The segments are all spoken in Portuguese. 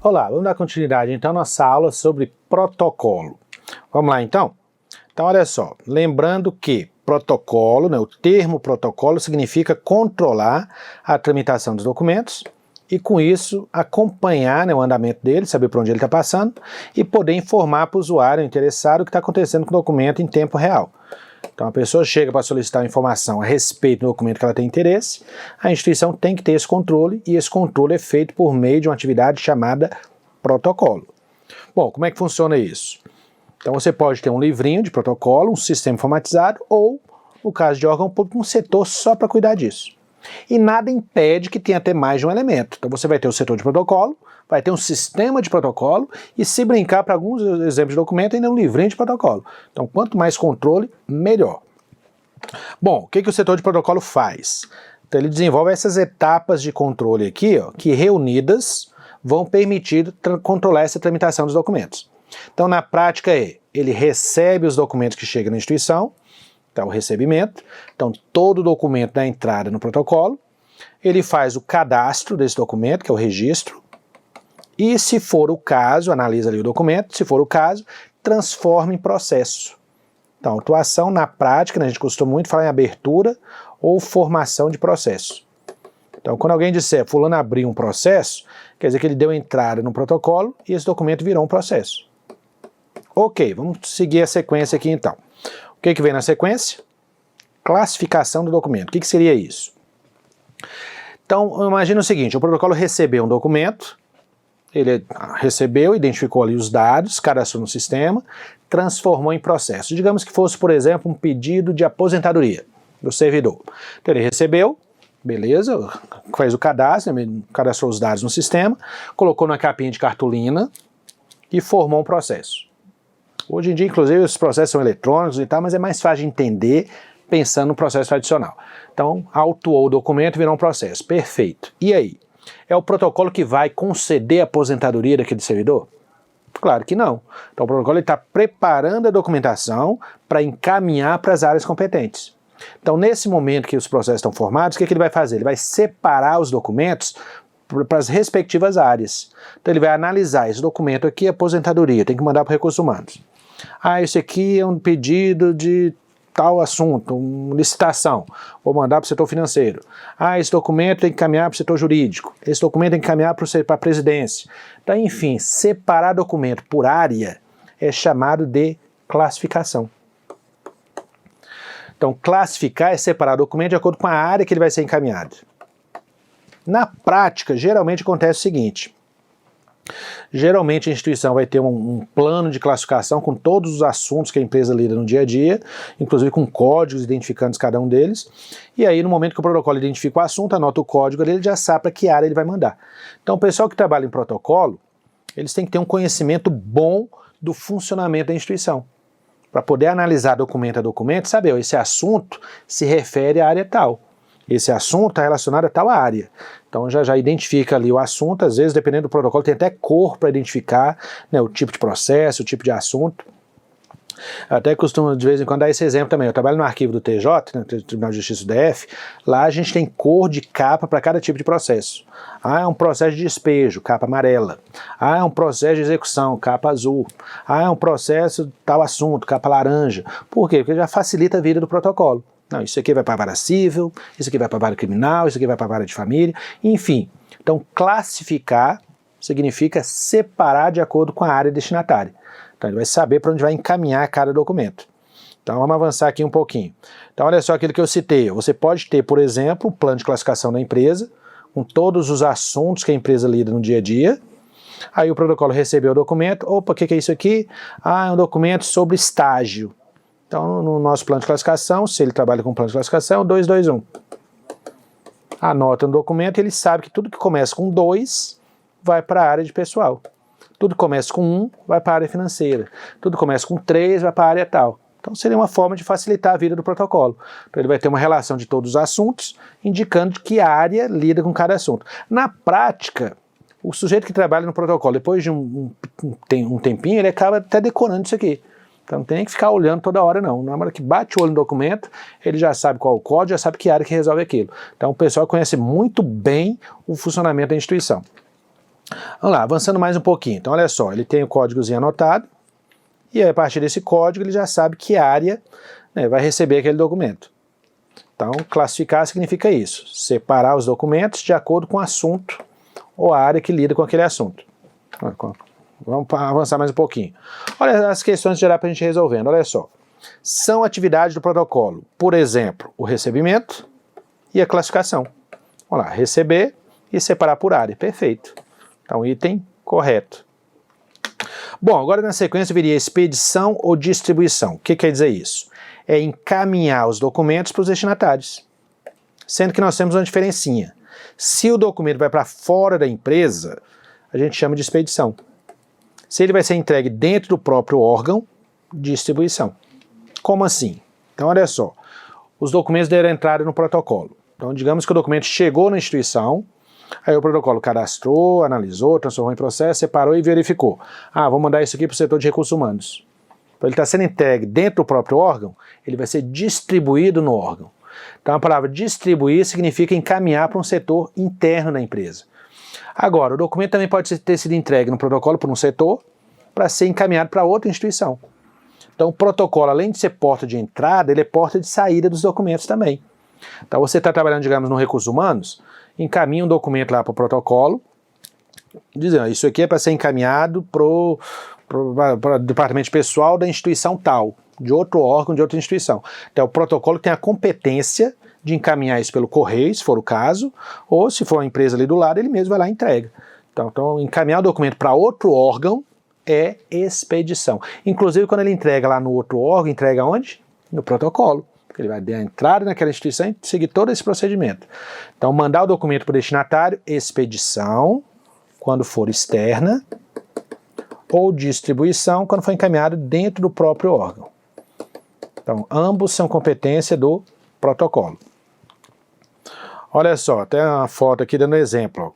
Olá, vamos dar continuidade então à nossa aula sobre protocolo. Vamos lá então? Então olha só, lembrando que protocolo, o termo protocolo significa controlar a tramitação dos documentos e com isso acompanhar o andamento dele, saber por onde ele está passando e poder informar para o usuário interessado o que está acontecendo com o documento em tempo real. Então a pessoa chega para solicitar informação a respeito do documento que ela tem interesse, a instituição tem que ter esse controle e esse controle é feito por meio de uma atividade chamada protocolo. Bom, como é que funciona isso? Então você pode ter um livrinho de protocolo, um sistema informatizado ou, no caso de órgão público, um setor só para cuidar disso. E nada impede que tenha até mais de um elemento. Então você vai ter o setor de protocolo, vai ter um sistema de protocolo e, se brincar para alguns exemplos de documento, ainda um livrinho de protocolo. Então quanto mais controle, melhor. Bom, o que o setor de protocolo faz? Então ele desenvolve essas etapas de controle aqui, que reunidas vão permitir controlar essa tramitação dos documentos. Então na prática ele recebe os documentos que chegam na instituição, então o recebimento, então todo documento da entrada no protocolo, ele faz o cadastro desse documento, que é o registro, e se for o caso, analisa ali o documento, se for o caso, transforma em processo. Então, autuação na prática, a gente costuma muito falar em abertura ou formação de processo. Então, quando alguém disser, fulano abriu um processo, quer dizer que ele deu entrada no protocolo e esse documento virou um processo. Ok, vamos seguir a sequência aqui então. O que vem na sequência? Classificação do documento. O que seria isso? Então, imagina o seguinte, o protocolo recebeu um documento, ele recebeu, identificou ali os dados, cadastrou no sistema, transformou em processo. Digamos que fosse, por exemplo, um pedido de aposentadoria do servidor. Então ele recebeu, beleza, fez o cadastro, cadastrou os dados no sistema, colocou na capinha de cartolina e formou um processo. Hoje em dia, inclusive, os processos são eletrônicos e tal, mas é mais fácil de entender pensando no processo tradicional. Então, autuou o documento e virou um processo. Perfeito. E aí? É o protocolo que vai conceder a aposentadoria daquele servidor? Claro que não. Então o protocolo está preparando a documentação para encaminhar para as áreas competentes. Então nesse momento que os processos estão formados, o que ele vai fazer? Ele vai separar os documentos para as respectivas áreas. Então ele vai analisar esse documento aqui, aposentadoria, tem que mandar para recursos humanos. Ah, esse aqui é um pedido de tal assunto, uma licitação, vou mandar para o setor financeiro. Ah, esse documento tem que encaminhar para o setor jurídico, esse documento tem que encaminhar para a presidência. Então, enfim, separar documento por área é chamado de classificação. Então, classificar é separar documento de acordo com a área que ele vai ser encaminhado. Na prática, geralmente acontece o seguinte. Geralmente a instituição vai ter um plano de classificação com todos os assuntos que a empresa lida no dia a dia, inclusive com códigos identificando cada um deles, e aí no momento que o protocolo identifica o assunto, anota o código ali, ele já sabe para que área ele vai mandar. Então o pessoal que trabalha em protocolo, eles têm que ter um conhecimento bom do funcionamento da instituição, para poder analisar documento a documento, saber, esse assunto se refere à área tal. Esse assunto está relacionado a tal área. Então já identifica ali o assunto, às vezes dependendo do protocolo tem até cor para identificar o tipo de processo, o tipo de assunto. Até costumo de vez em quando dar esse exemplo também. Eu trabalho no arquivo do TJ, Tribunal de Justiça do DF, lá a gente tem cor de capa para cada tipo de processo. Ah, é um processo de despejo, capa amarela. Ah, é um processo de execução, capa azul. Ah, é um processo tal assunto, capa laranja. Por quê? Porque já facilita a vida do protocolo. Não, isso aqui vai para a vara civil, isso aqui vai para a vara criminal, isso aqui vai para a vara de família, enfim. Então, classificar significa separar de acordo com a área destinatária. Então, ele vai saber para onde vai encaminhar cada documento. Então, vamos avançar aqui um pouquinho. Então, olha só aquilo que eu citei. Você pode ter, por exemplo, um plano de classificação da empresa, com todos os assuntos que a empresa lida no dia a dia. Aí o protocolo recebeu o documento. Opa, o que é isso aqui? Ah, é um documento sobre estágio. Então, no nosso plano de classificação, se ele trabalha com plano de classificação, 221. Anota no documento e ele sabe que tudo que começa com 2 vai para a área de pessoal. Tudo que começa com 1 vai para a área financeira. Tudo que começa com 3 vai para a área tal. Então, seria uma forma de facilitar a vida do protocolo. Então, ele vai ter uma relação de todos os assuntos, indicando que área lida com cada assunto. Na prática, o sujeito que trabalha no protocolo, depois de um tempinho, ele acaba até decorando isso aqui. Então não tem que ficar olhando toda hora não. Na hora que bate o olho no documento, ele já sabe qual é o código, já sabe que área que resolve aquilo. Então o pessoal conhece muito bem o funcionamento da instituição. Vamos lá, avançando mais um pouquinho. Então, olha só, ele tem o códigozinho anotado, e aí, a partir desse código ele já sabe que área, né, vai receber aquele documento. Então, classificar significa isso, separar os documentos de acordo com o assunto ou a área que lida com aquele assunto. Vamos avançar mais um pouquinho. Olha as questões gerais para a gente resolvendo, olha só. São atividades do protocolo, por exemplo, o recebimento e a classificação. Vamos lá, receber e separar por área, perfeito. Então, item correto. Bom, agora na sequência viria expedição ou distribuição. O que quer dizer isso? É encaminhar os documentos para os destinatários. Sendo que nós temos uma diferencinha. Se o documento vai para fora da empresa, a gente chama de expedição. Se ele vai ser entregue dentro do próprio órgão, distribuição. Como assim? Então, olha só. Os documentos deram entrada no protocolo. Então, digamos que o documento chegou na instituição, aí o protocolo cadastrou, analisou, transformou em processo, separou e verificou. Vou mandar isso aqui para o setor de recursos humanos. Então, ele está sendo entregue dentro do próprio órgão, ele vai ser distribuído no órgão. Então, a palavra distribuir significa encaminhar para um setor interno da empresa. Agora, o documento também pode ter sido entregue no protocolo por um setor para ser encaminhado para outra instituição. Então, o protocolo, além de ser porta de entrada, ele é porta de saída dos documentos também. Então, você está trabalhando, digamos, no recursos humanos, encaminha um documento lá para o protocolo, dizendo, isso aqui é para ser encaminhado para o departamento pessoal da instituição tal, de outro órgão, de outra instituição. Então, o protocolo tem a competência de encaminhar isso pelo correio, se for o caso, ou se for uma empresa ali do lado, ele mesmo vai lá e entrega. Então encaminhar o documento para outro órgão é expedição. Inclusive, quando ele entrega lá no outro órgão, entrega onde? No protocolo. Ele vai dar a entrada naquela instituição e seguir todo esse procedimento. Então, mandar o documento para o destinatário, expedição, quando for externa, ou distribuição, quando for encaminhado dentro do próprio órgão. Então, ambos são competência do protocolo. Olha só, tem uma foto aqui dando exemplo.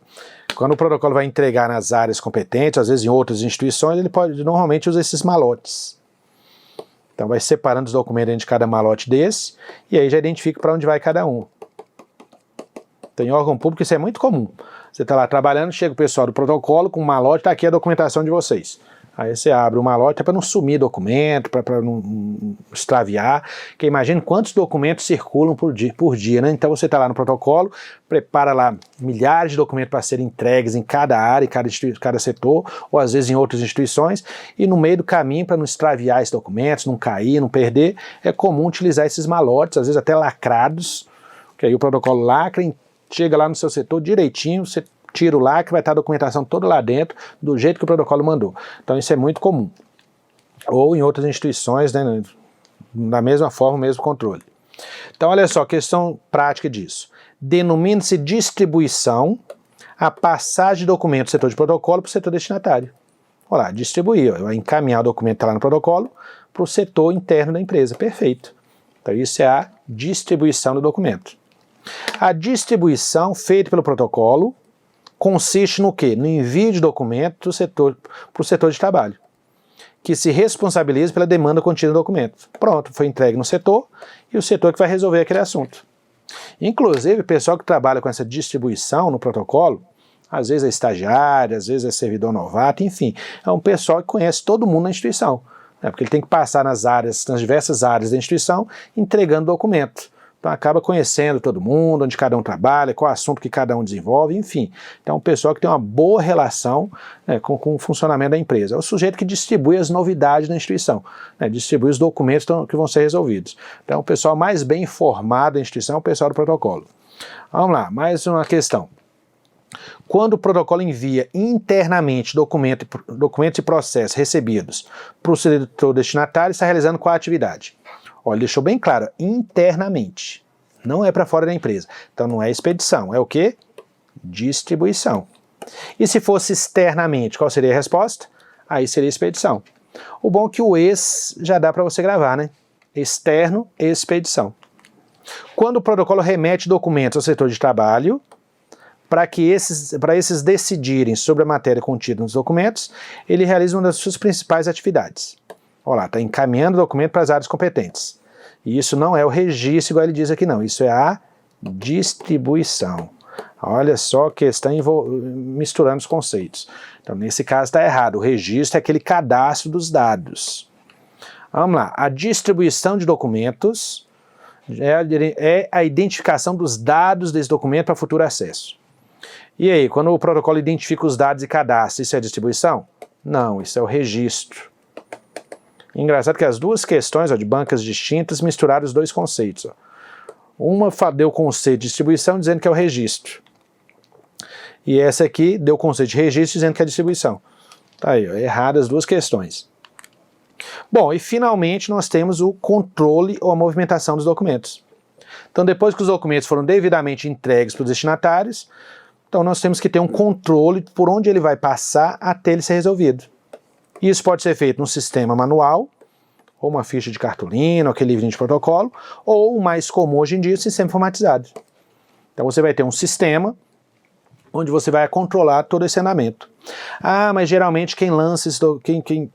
Quando o protocolo vai entregar nas áreas competentes, às vezes em outras instituições, ele normalmente usa esses malotes. Então vai separando os documentos dentro de cada malote desse, e aí já identifica para onde vai cada um. Tem órgão público, isso é muito comum. Você está lá trabalhando, chega o pessoal do protocolo com um malote, está aqui a documentação de vocês. Aí você abre o malote para não sumir documento, para não extraviar, porque imagina quantos documentos circulam por dia, né? Então você está lá no protocolo, prepara lá milhares de documentos para serem entregues em cada área, cada setor, ou às vezes em outras instituições, e no meio do caminho, para não extraviar esses documentos, não cair, não perder, é comum utilizar esses malotes, às vezes até lacrados, que aí o protocolo lacra, chega lá no seu setor direitinho, você tira o lacre, vai estar a documentação toda lá dentro, do jeito que o protocolo mandou. Então isso é muito comum. Ou em outras instituições, né, da mesma forma, o mesmo controle. Então olha só, questão prática disso. Denomina-se distribuição a passagem de documento do setor de protocolo para o setor destinatário. Olha lá, distribuir, vai encaminhar o documento que está lá no protocolo para o setor interno da empresa, perfeito. Então isso é a distribuição do documento. A distribuição feita pelo protocolo consiste no quê? No envio de documento para o setor de trabalho, que se responsabiliza pela demanda contida no documento. Pronto, foi entregue no setor, e o setor que vai resolver aquele assunto. Inclusive, o pessoal que trabalha com essa distribuição no protocolo, às vezes é estagiário, às vezes é servidor novato, enfim, é um pessoal que conhece todo mundo na instituição, né? Porque ele tem que passar nas diversas áreas da instituição, entregando documento. Então acaba conhecendo todo mundo, onde cada um trabalha, qual assunto que cada um desenvolve, enfim. Então é um pessoal que tem uma boa relação, né, com o funcionamento da empresa. É o sujeito que distribui as novidades da instituição, né, distribui os documentos que vão ser resolvidos. Então o pessoal mais bem informado da instituição é o pessoal do protocolo. Vamos lá, mais uma questão. Quando o protocolo envia internamente documentos e processos recebidos para o setor destinatário, está realizando qual atividade? Olha, deixou bem claro, internamente, não é para fora da empresa. Então não é expedição, é o quê? Distribuição. E se fosse externamente, qual seria a resposta? Aí seria expedição. O bom é que o ex já dá para você gravar, né? Externo, expedição. Quando o protocolo remete documentos ao setor de trabalho, para esses decidirem sobre a matéria contida nos documentos, ele realiza uma das suas principais atividades. Olha lá, está encaminhando o documento para as áreas competentes. E isso não é o registro, igual ele diz aqui não, isso é a distribuição. Olha só que está misturando os conceitos. Então, nesse caso está errado. O registro é aquele cadastro dos dados. Vamos lá. A distribuição de documentos é a identificação dos dados desse documento para futuro acesso. E aí, quando o protocolo identifica os dados e cadastra, isso é distribuição? Não, isso é o registro. Engraçado que as duas questões de bancas distintas misturaram os dois conceitos. Uma deu o conceito de distribuição dizendo que é o registro. E essa aqui deu o conceito de registro dizendo que é distribuição. Tá aí, erradas as duas questões. Bom, e finalmente nós temos o controle ou a movimentação dos documentos. Então, depois que os documentos foram devidamente entregues para os destinatários, então nós temos que ter um controle por onde ele vai passar até ele ser resolvido. Isso pode ser feito num sistema manual, ou uma ficha de cartolina, ou aquele livrinho de protocolo, ou o mais comum hoje em dia, o sistema informatizado. Então você vai ter um sistema onde você vai controlar todo esse andamento. Ah, mas geralmente quem lança quem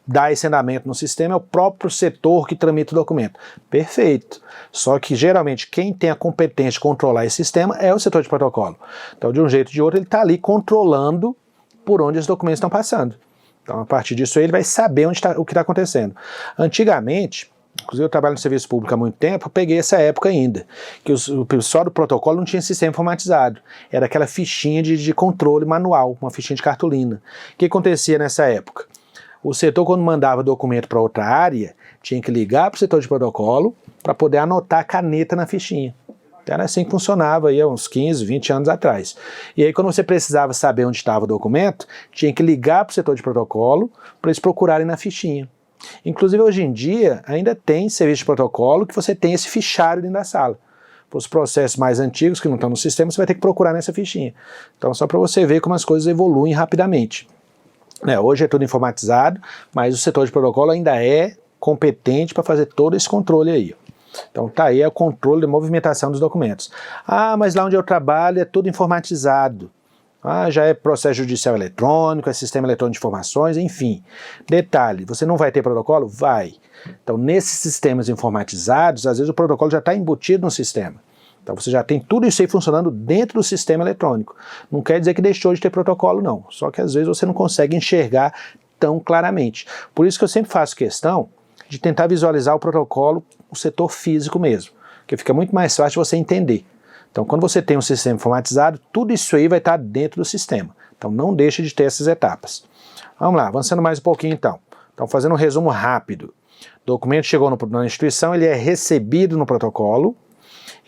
dá esse andamento no sistema é o próprio setor que tramita o documento. Perfeito. Só que geralmente quem tem a competência de controlar esse sistema é o setor de protocolo. Então, de um jeito ou de outro, ele está ali controlando por onde os documentos estão passando. Então, a partir disso, ele vai saber o que está acontecendo. Antigamente, inclusive eu trabalho no serviço público há muito tempo, eu peguei essa época ainda, que o pessoal do protocolo não tinha sistema informatizado. Era aquela fichinha de controle manual, uma fichinha de cartolina. O que acontecia nessa época? O setor, quando mandava documento para outra área, tinha que ligar para o setor de protocolo para poder anotar a caneta na fichinha. Então, era assim que funcionava aí há uns 15, 20 anos atrás. E aí, quando você precisava saber onde estava o documento, tinha que ligar para o setor de protocolo para eles procurarem na fichinha. Inclusive, hoje em dia, ainda tem serviço de protocolo que você tem esse fichário dentro da sala. Para os processos mais antigos que não estão no sistema, você vai ter que procurar nessa fichinha. Então, só para você ver como as coisas evoluem rapidamente. Hoje é tudo informatizado, mas o setor de protocolo ainda é competente para fazer todo esse controle aí. Então tá aí o controle de movimentação dos documentos. Ah, mas lá onde eu trabalho é tudo informatizado. Ah, já é processo judicial eletrônico, é sistema eletrônico de informações, enfim. Detalhe, você não vai ter protocolo? Vai. Então nesses sistemas informatizados, às vezes o protocolo já está embutido no sistema. Então você já tem tudo isso aí funcionando dentro do sistema eletrônico. Não quer dizer que deixou de ter protocolo, não. Só que às vezes você não consegue enxergar tão claramente. Por isso que eu sempre faço questão de tentar visualizar o protocolo, o setor físico mesmo, que fica muito mais fácil de você entender. Então quando você tem um sistema informatizado, tudo isso aí vai estar dentro do sistema. Então não deixe de ter essas etapas. Vamos lá, avançando mais um pouquinho então. Então fazendo um resumo rápido. O documento chegou na instituição, ele é recebido no protocolo,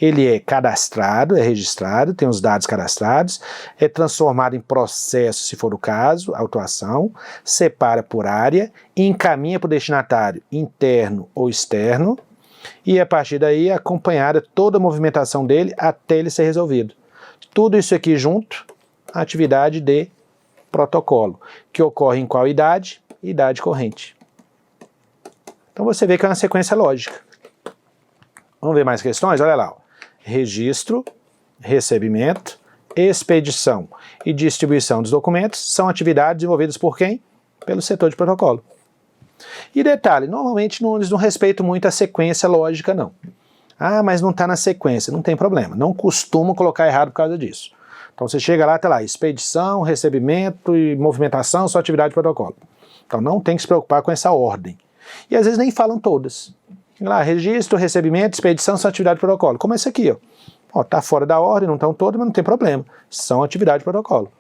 ele é cadastrado, é registrado, tem os dados cadastrados, é transformado em processo, se for o caso, autuação, separa por área, encaminha para o destinatário interno ou externo, e a partir daí é acompanhada toda a movimentação dele até ele ser resolvido. Tudo isso aqui junto, atividade de protocolo, que ocorre em qual idade? Idade corrente. Então você vê que é uma sequência lógica. Vamos ver mais questões? Olha lá. Registro, recebimento, expedição e distribuição dos documentos são atividades desenvolvidas por quem? Pelo setor de protocolo. E detalhe, normalmente eles não respeitam muito a sequência lógica, não. Ah, mas não está na sequência, não tem problema. Não costumam colocar errado por causa disso. Então você chega lá, tá lá, expedição, recebimento e movimentação são atividade de protocolo. Então não tem que se preocupar com essa ordem. E às vezes nem falam todas. Lá, registro, recebimento, expedição são atividade de protocolo. Como esse aqui, ó. Tá fora da ordem, não estão todas, mas não tem problema. São atividade de protocolo.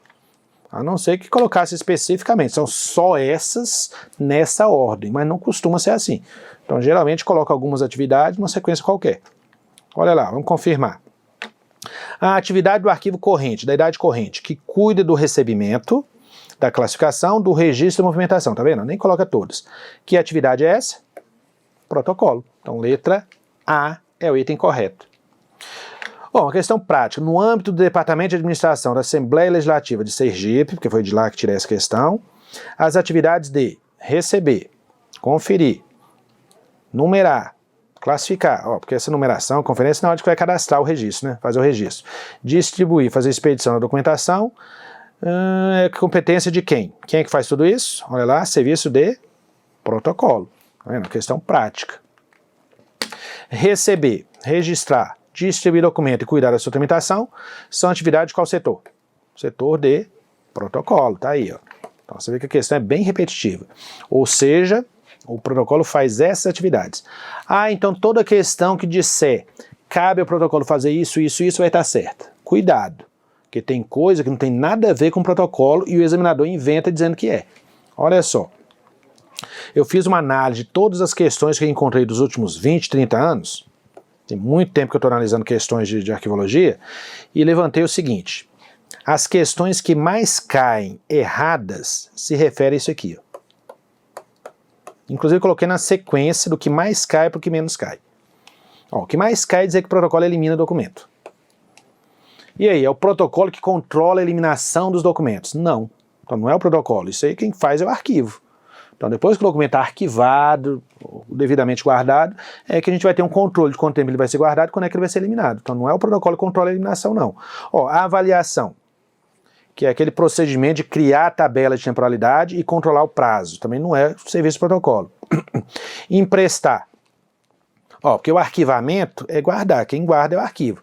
A não ser que colocasse especificamente. São só essas nessa ordem, mas não costuma ser assim. Então, geralmente, coloca algumas atividades numa sequência qualquer. Olha lá, vamos confirmar. A atividade do arquivo corrente, da idade corrente, que cuida do recebimento, da classificação, do registro e movimentação. Tá vendo? Nem coloca todas. Que atividade é essa? Protocolo. Então, letra A é o item correto. Bom, uma questão prática. No âmbito do Departamento de Administração da Assembleia Legislativa de Sergipe, porque foi de lá que tirei essa questão, as atividades de receber, conferir, numerar, classificar, porque essa numeração, a conferência, na hora que vai cadastrar o registro, né? Fazer o registro. Distribuir, fazer expedição da documentação, é competência de quem? Quem é que faz tudo isso? Olha lá, serviço de protocolo. Tá vendo? Questão prática. Receber, registrar, distribuir documento e cuidar da sua tramitação são atividades de qual setor? Setor de protocolo, tá aí, ó. Então você vê que a questão é bem repetitiva. Ou seja, o protocolo faz essas atividades. Então toda questão que disser cabe ao protocolo fazer isso, isso, isso vai estar certa. Cuidado, porque tem coisa que não tem nada a ver com o protocolo e o examinador inventa dizendo que é. Olha só, eu fiz uma análise de todas as questões que eu encontrei dos últimos 20, 30 anos, tem muito tempo que eu estou analisando questões de arquivologia, e levantei o seguinte: as questões que mais caem erradas se referem a isso aqui, ó. Inclusive coloquei na sequência do que mais cai para o que menos cai. O que mais cai é dizer que o protocolo elimina documento. E aí, é o protocolo que controla a eliminação dos documentos? Não. Então não é o protocolo, isso aí quem faz é o arquivo. Então depois que o documento está arquivado, devidamente guardado, é que a gente vai ter um controle de quanto tempo ele vai ser guardado e quando é que ele vai ser eliminado. Então não é o protocolo que controla a eliminação, não. A avaliação, que é aquele procedimento de criar a tabela de temporalidade e controlar o prazo. Também não é serviço de protocolo. Emprestar. Porque o arquivamento é guardar, quem guarda é o arquivo.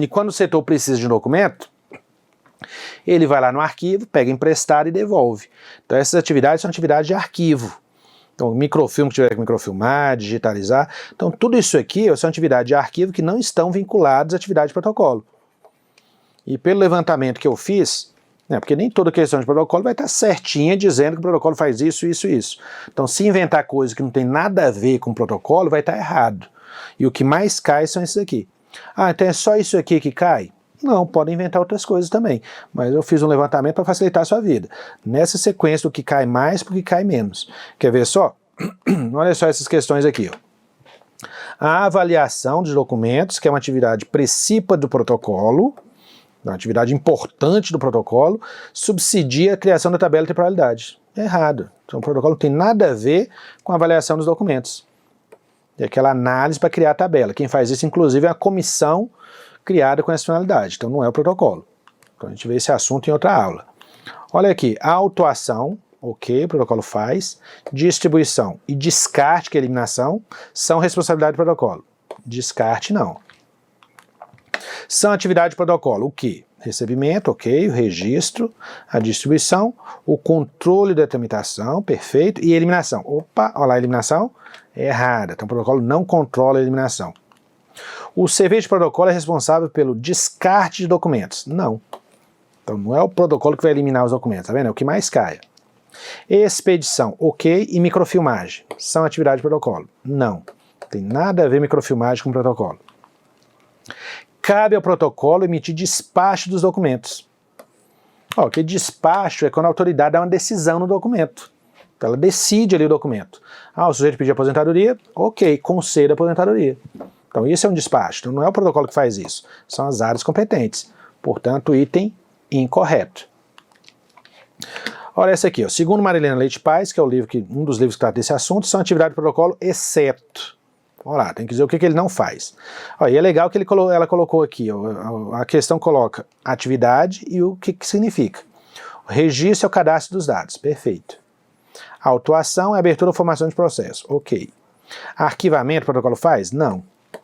E quando o setor precisa de um documento, ele vai lá no arquivo, pega emprestado e devolve. Então essas atividades são atividades de arquivo. Então microfilme que tiver que microfilmar, digitalizar. Então tudo isso aqui são atividades de arquivo que não estão vinculadas à atividade de protocolo. E pelo levantamento que eu fiz, porque nem toda questão de protocolo vai estar certinha dizendo que o protocolo faz isso, isso, isso. Então se inventar coisa que não tem nada a ver com o protocolo, vai estar errado. E o que mais cai são esses aqui. Então é só isso aqui que cai? Não, podem inventar outras coisas também. Mas eu fiz um levantamento para facilitar a sua vida. Nessa sequência do que cai mais para o que cai menos. Quer ver só? Olha só essas questões aqui, ó. A avaliação de documentos, que é uma atividade principal do protocolo, uma atividade importante do protocolo, subsidia a criação da tabela de temporalidade. É errado. Então o protocolo não tem nada a ver com a avaliação dos documentos. É aquela análise para criar a tabela. Quem faz isso, inclusive, é a comissão criada com essa finalidade. Então não é o protocolo. Então a gente vê esse assunto em outra aula. Olha aqui, a autuação, ok, o protocolo faz. Distribuição e descarte, que é eliminação, são responsabilidade do protocolo. Descarte, não. São atividades de protocolo, o que? Recebimento, ok, o registro, a distribuição, o controle da tramitação, perfeito, e eliminação. Opa, olha lá a eliminação, é errada, então o protocolo não controla a eliminação. O serviço de protocolo é responsável pelo descarte de documentos? Não. Então não é o protocolo que vai eliminar os documentos, tá vendo? É o que mais cai. Expedição, ok, e microfilmagem, são atividades de protocolo? Não. Não tem nada a ver microfilmagem com protocolo. Cabe ao protocolo emitir despacho dos documentos. Que despacho é quando a autoridade dá uma decisão no documento. Então ela decide ali o documento. O sujeito pediu aposentadoria, ok, conceda a aposentadoria. Então isso é um despacho. Então não é o protocolo que faz isso, são as áreas competentes. Portanto, item incorreto. Olha essa aqui, ó. Segundo Marilena Leite Pais, que é um dos livros que trata desse assunto, são atividades de protocolo, exceto. Olha lá, tem que dizer o que ele não faz. E é legal que ela colocou aqui, a questão coloca atividade e o que significa. O registro é o cadastro dos dados, perfeito. A autuação é a abertura ou formação de processo, ok. Arquivamento o protocolo faz? Não.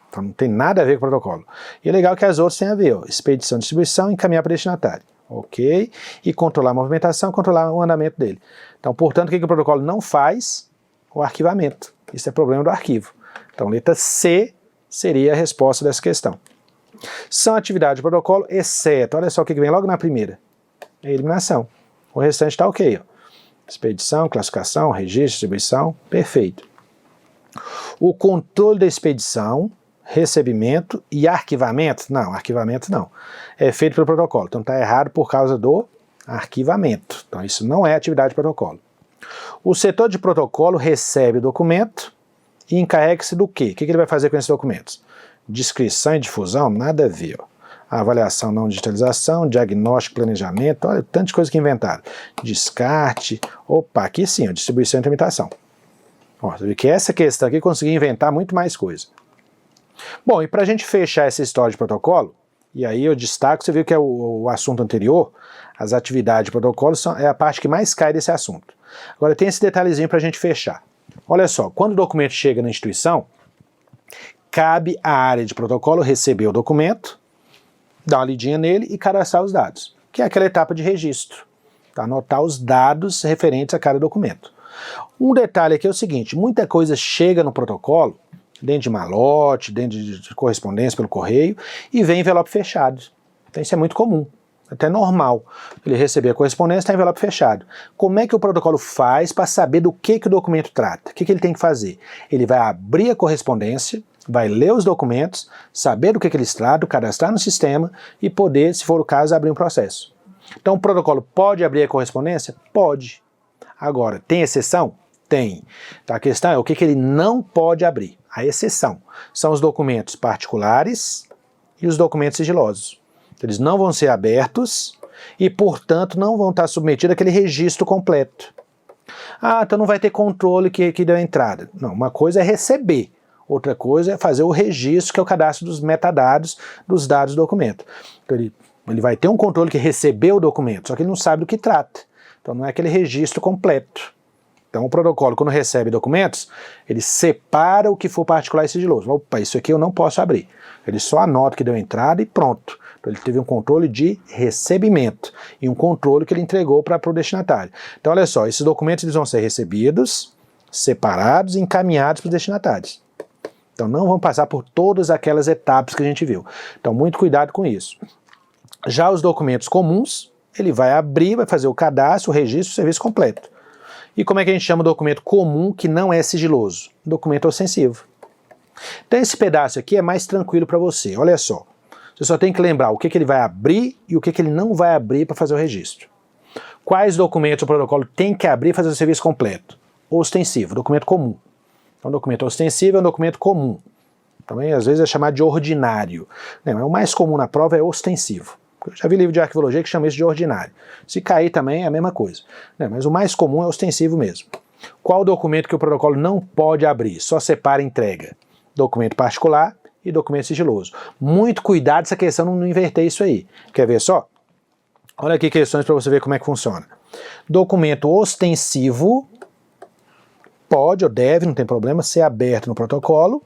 Então não tem nada a ver com o protocolo. E é legal que as outras têm a ver, expedição, distribuição, encaminhar para o destinatário, ok. E controlar a movimentação, controlar o andamento dele. Então, portanto, o que o protocolo não faz? O arquivamento. Isso é problema do arquivo. Então, letra C seria a resposta dessa questão. São atividades de protocolo, exceto, olha só o que vem logo na primeira, a eliminação. O restante está ok. Expedição, classificação, registro, distribuição, perfeito. O controle da expedição, recebimento e arquivamento, não, arquivamento não, é feito pelo protocolo. Então está errado por causa do arquivamento. Então isso não é atividade de protocolo. O setor de protocolo recebe o documento e encarrega-se do quê? O que ele vai fazer com esses documentos? Descrição e difusão? Nada a ver. A avaliação, não digitalização, diagnóstico, planejamento, olha, tantas coisas que inventaram. Descarte, opa, aqui sim, distribuição e tramitação. Você vê que essa questão aqui consegui inventar muito mais coisa. Bom, e para a gente fechar essa história de protocolo, e aí eu destaco, você viu que é o assunto anterior, as atividades de protocolo é a parte que mais cai desse assunto. Agora tem esse detalhezinho para a gente fechar. Olha só, quando o documento chega na instituição, cabe à área de protocolo receber o documento, dar uma lidinha nele e cadastrar os dados, que é aquela etapa de registro, tá? Anotar os dados referentes a cada documento. Um detalhe aqui é o seguinte, muita coisa chega no protocolo, dentro de malote, dentro de correspondência pelo correio, e vem em envelope fechado. Então isso é muito comum, até normal. Ele receber a correspondência está em envelope fechado. Como é que o protocolo faz para saber do que o documento trata? O que ele tem que fazer? Ele vai abrir a correspondência, vai ler os documentos, saber do que eles tratam, cadastrar no sistema e poder, se for o caso, abrir um processo. Então o protocolo pode abrir a correspondência? Pode. Agora, tem exceção? Tem. Então, a questão é o que ele não pode abrir. A exceção são os documentos particulares e os documentos sigilosos. Eles não vão ser abertos e, portanto, não vão estar submetidos àquele registro completo. Ah, então não vai ter controle que deu a entrada. Não, uma coisa é receber, outra coisa é fazer o registro, que é o cadastro dos metadados dos dados do documento. Então, ele vai ter um controle que recebeu o documento, só que ele não sabe do que trata. Então não é aquele registro completo. Então o protocolo, quando recebe documentos, ele separa o que for particular e sigiloso. Opa, isso aqui eu não posso abrir. Ele só anota que deu entrada e pronto. Então ele teve um controle de recebimento e um controle que ele entregou para o destinatário. Então olha só, esses documentos eles vão ser recebidos, separados e encaminhados para os destinatários. Então não vão passar por todas aquelas etapas que a gente viu. Então muito cuidado com isso. Já os documentos comuns, ele vai abrir, vai fazer o cadastro, o registro, o serviço completo. E como é que a gente chama o documento comum que não é sigiloso? Documento ostensivo. Então esse pedaço aqui é mais tranquilo para você, olha só. Você só tem que lembrar o que ele vai abrir e o que ele não vai abrir para fazer o registro. Quais documentos o protocolo tem que abrir para fazer o serviço completo? Ostensivo, documento comum. Então documento ostensivo é um documento comum. Também às vezes é chamado de ordinário. Não, o mais comum na prova é ostensivo. Eu já vi livro de arquivologia que chama isso de ordinário. Se cair também é a mesma coisa. Mas o mais comum é ostensivo mesmo. Qual documento que o protocolo não pode abrir? Só separa e entrega. Documento particular e documento sigiloso. Muito cuidado essa questão não inverter isso aí. Quer ver só? Olha aqui questões para você ver como é que funciona. Documento ostensivo pode ou deve, não tem problema, ser aberto no protocolo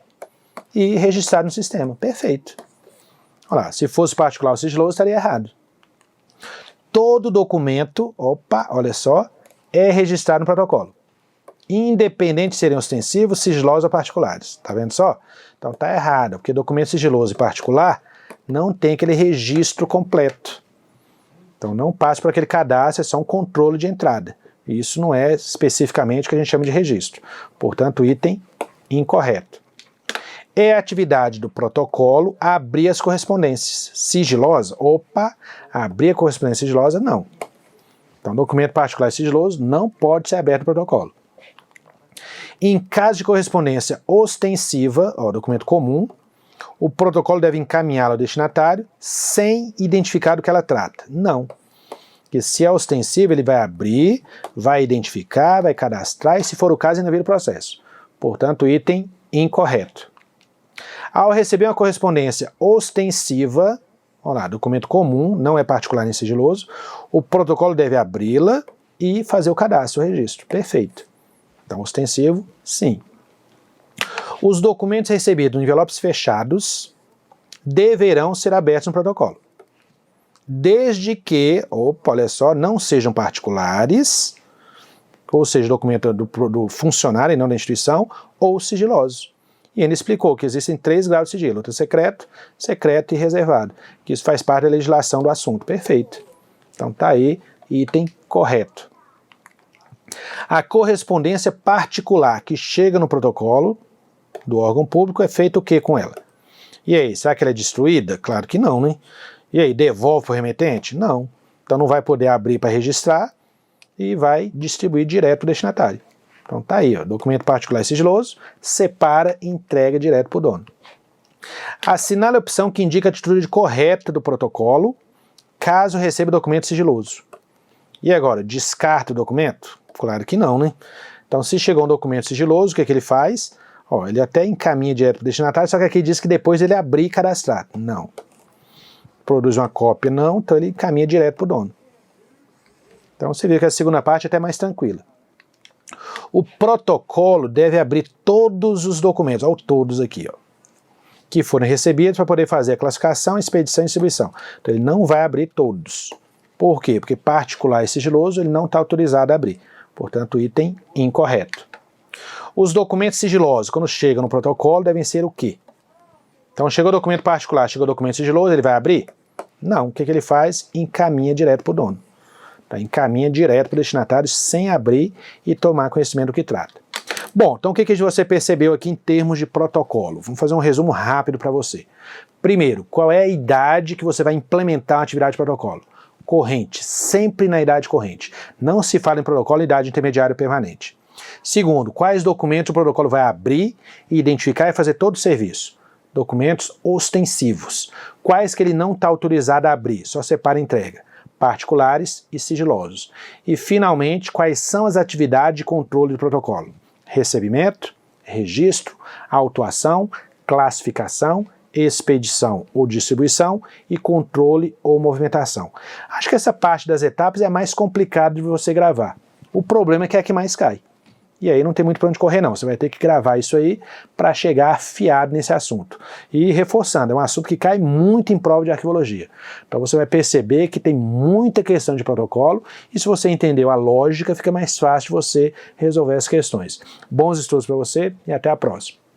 e registrado no sistema. Perfeito. Olha lá, se fosse particular ou sigiloso, estaria errado. Todo documento, olha só, é registrado no protocolo. Independente de serem ostensivos, sigilosos ou particulares. Tá vendo só? Então tá errado, porque documento sigiloso e particular não tem aquele registro completo. Então não passa por aquele cadastro, é só um controle de entrada. Isso não é especificamente o que a gente chama de registro. Portanto, item incorreto. É a atividade do protocolo abrir as correspondências. Sigilosa? Abrir a correspondência sigilosa, não. Então, documento particular e sigiloso não pode ser aberto no protocolo. Em caso de correspondência ostensiva, documento comum, o protocolo deve encaminhá-lo ao destinatário sem identificar do que ela trata. Não. Porque se é ostensivo, ele vai abrir, vai identificar, vai cadastrar e, se for o caso, ainda vira o processo. Portanto, item incorreto. Ao receber uma correspondência ostensiva, olha lá, documento comum, não é particular nem sigiloso, o protocolo deve abri-la e fazer o cadastro, o registro. Perfeito. Então, ostensivo, sim. Os documentos recebidos em envelopes fechados deverão ser abertos no protocolo. Desde que, olha só, não sejam particulares, ou seja, documento do funcionário e não da instituição, ou sigilosos. E ele explicou que existem 3 graus de sigilo, secreto, secreto e reservado, que isso faz parte da legislação do assunto. Perfeito. Então tá aí, item correto. A correspondência particular que chega no protocolo do órgão público é feito o que com ela? E aí, será que ela é destruída? Claro que não, né? E aí, devolve para o remetente? Não. Então não vai poder abrir para registrar e vai distribuir direto para o destinatário. Então tá aí, documento particular e sigiloso, separa e entrega direto para o dono. Assinale a opção que indica a atitude correta do protocolo, caso receba documento sigiloso. E agora, descarta o documento? Claro que não, né? Então se chegou um documento sigiloso, o que ele faz? Ele até encaminha direto para o destinatário, só que aqui diz que depois ele abrir e cadastrar. Não. Produz uma cópia? Não, então ele encaminha direto para o dono. Então você vê que a segunda parte é até mais tranquila. O protocolo deve abrir todos os documentos, todos aqui, que forem recebidos para poder fazer a classificação, expedição e distribuição. Então ele não vai abrir todos. Por quê? Porque particular e sigiloso ele não está autorizado a abrir. Portanto, item incorreto. Os documentos sigilosos, quando chegam no protocolo, devem ser o quê? Então chegou o documento particular, chegou o documento sigiloso, ele vai abrir? Não. O que ele faz? Encaminha direto para o dono. Tá? Encaminha direto para o destinatário sem abrir e tomar conhecimento do que trata. Bom, então o que você percebeu aqui em termos de protocolo? Vamos fazer um resumo rápido para você. Primeiro, qual é a idade que você vai implementar a atividade de protocolo? Corrente, sempre na idade corrente. Não se fala em protocolo em idade intermediária permanente. Segundo, quais documentos o protocolo vai abrir, identificar e fazer todo o serviço? Documentos ostensivos. Quais que ele não está autorizado a abrir, só separa a entrega? Particulares e sigilosos. E finalmente, quais são as atividades de controle do protocolo? Recebimento, registro, autuação, classificação, expedição ou distribuição e controle ou movimentação. Acho que essa parte das etapas é a mais complicada de você gravar. O problema é que é a que mais cai. E aí não tem muito para onde correr não, você vai ter que gravar isso aí para chegar afiado nesse assunto. E reforçando, é um assunto que cai muito em prova de arquivologia. Então você vai perceber que tem muita questão de protocolo e se você entendeu a lógica, fica mais fácil de você resolver as questões. Bons estudos para você e até a próxima.